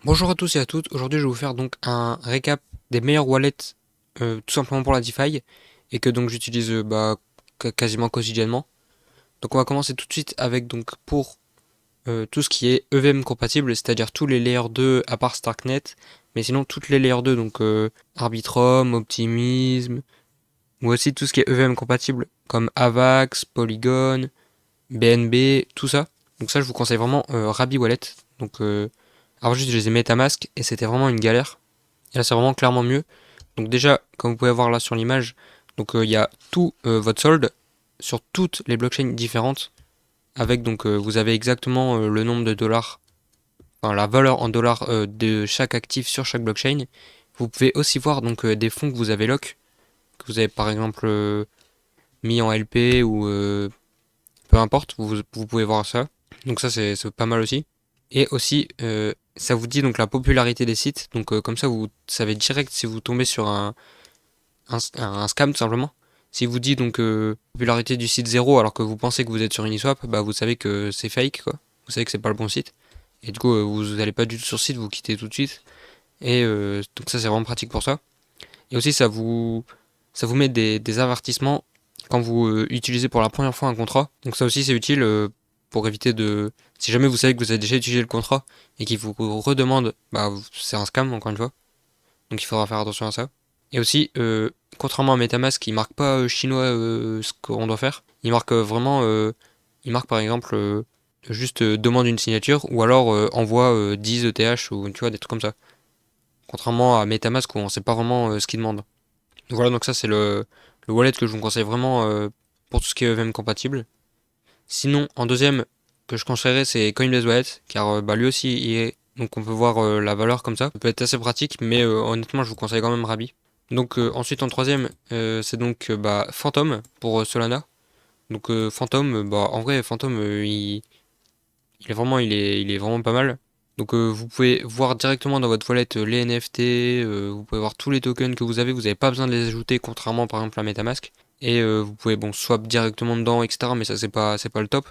Bonjour à tous et à toutes, aujourd'hui je vais vous faire donc un récap des meilleures wallets tout simplement pour la DeFi et que donc j'utilise quasiment quotidiennement. Donc on va commencer tout de suite avec donc pour tout ce qui est EVM compatible, c'est-à-dire tous les Layer 2 à part Starknet, mais sinon toutes les Layer 2 donc Arbitrum, Optimism, ou aussi tout ce qui est EVM compatible comme Avax, Polygon, BNB, tout ça. Donc ça je vous conseille vraiment Rabi Wallet. Donc avant j'utilisais MetaMask et c'était vraiment une galère. Et là, c'est vraiment clairement mieux. Donc déjà, comme vous pouvez voir là sur l'image, donc il y a tout votre solde sur toutes les blockchains différentes. Avec donc vous avez exactement le nombre de dollars, enfin la valeur en dollars de chaque actif sur chaque blockchain. Vous pouvez aussi voir donc des fonds que vous avez lock, que vous avez par exemple mis en LP ou peu importe, vous pouvez voir ça. Donc ça c'est pas mal aussi. Et aussi ça vous dit donc la popularité des sites. Donc comme ça vous savez direct si vous tombez sur un scam tout simplement. Si vous dit donc popularité du site zéro alors que vous pensez que vous êtes sur Uniswap, bah vous savez que c'est fake quoi. Vous savez que c'est pas le bon site. Et du coup vous n'allez pas du tout sur le site, vous quittez tout de suite. Et donc ça c'est vraiment pratique pour ça. Et aussi ça vous met des avertissements quand vous utilisez pour la première fois un contrat. Donc ça aussi c'est utile pour éviter de... Si jamais vous savez que vous avez déjà utilisé le contrat et qu'il vous redemande, bah c'est un scam encore une fois. Donc il faudra faire attention à ça. Et aussi, contrairement à MetaMask, il marque pas chinois ce qu'on doit faire. Il marque vraiment, il marque par exemple juste demande une signature ou alors envoie 10 ETH ou tu vois des trucs comme ça. Contrairement à MetaMask où on sait pas vraiment ce qu'il demande. Donc voilà, donc ça c'est le wallet que je vous conseille vraiment pour tout ce qui est EVM compatible. Sinon, en deuxième que je conseillerais c'est Coinbase Wallet car bah, lui aussi il est donc on peut voir la valeur comme ça. Ça peut être assez pratique, mais honnêtement je vous conseille quand même Rabi. Donc ensuite en troisième, c'est donc bah, Phantom pour Solana. Donc Phantom, bah en vrai Phantom il est vraiment pas mal. Donc vous pouvez voir directement dans votre wallet les NFT, vous pouvez voir tous les tokens que vous n'avez pas besoin de les ajouter contrairement par exemple à MetaMask. Et vous pouvez bon swap directement dedans, etc. Mais ça c'est pas le top.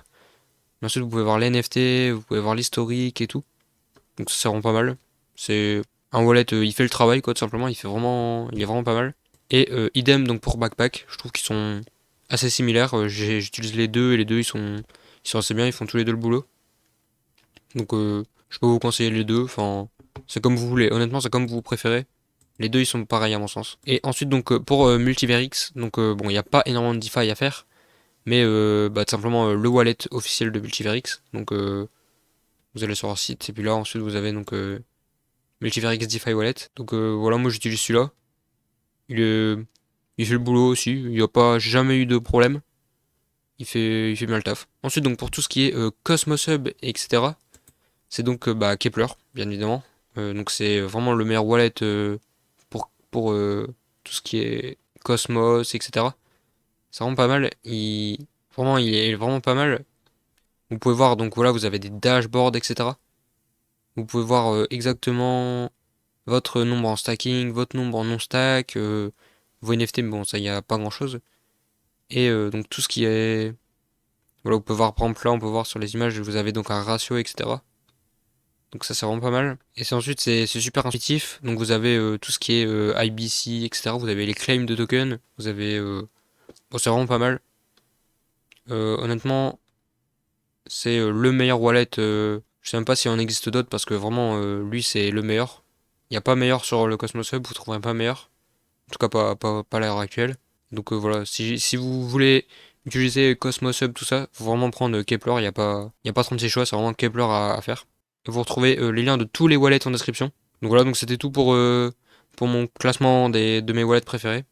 Mais ensuite vous pouvez voir les NFT, vous pouvez voir l'historique et tout. Donc ça rend pas mal. C'est un wallet, il fait le travail quoi tout simplement, il est vraiment pas mal. Et idem donc pour Backpack, je trouve qu'ils sont assez similaires. J'utilise les deux et les deux ils sont assez bien, ils font tous les deux le boulot. Donc je peux vous conseiller les deux, enfin c'est comme vous voulez, honnêtement c'est comme vous préférez. Les deux ils sont pareils à mon sens. Et ensuite donc pour Multiverix, donc bon il n'y a pas énormément de DeFi à faire, mais bah, tout simplement le wallet officiel de Multiverix. Donc vous allez sur leur site et puis là ensuite vous avez donc Multiverix DeFi Wallet. Donc voilà moi j'utilise celui-là. Il est Il fait le boulot aussi, il n'y a pas jamais eu de problème. Il fait bien le taf. Ensuite, donc pour tout ce qui est Cosmos Hub, etc., c'est donc bah, Kepler, bien évidemment. Donc c'est vraiment le meilleur wallet pour tout ce qui est Cosmos, etc. C'est vraiment pas mal. Vraiment, il est vraiment pas mal. Vous pouvez voir, donc voilà, vous avez des dashboards, etc. Vous pouvez voir exactement votre nombre en stacking, votre nombre en non-stack, vos NFT, mais bon, ça, il n'y a pas grand-chose. Et donc tout ce qui est... Voilà, vous pouvez voir par exemple là, on peut voir sur les images, vous avez donc un ratio, etc. Donc ça c'est vraiment pas mal. Et ensuite c'est super intuitif. Donc vous avez tout ce qui est IBC, etc. Vous avez les claims de tokens. Vous avez... Bon c'est vraiment pas mal. Honnêtement, c'est le meilleur wallet. Je sais même pas s'il en existe d'autres parce que vraiment lui c'est le meilleur. Il n'y a pas meilleur sur le Cosmos Hub, vous trouverez pas meilleur. En tout cas pas à l'heure actuelle. Donc voilà, si vous voulez utiliser Cosmos Hub, tout ça, faut vraiment prendre Kepler, il y a pas 36 choix, c'est vraiment Kepler à faire. Et vous retrouvez les liens de tous les wallets en description. Donc voilà, donc c'était tout pour mon classement de mes wallets préférés.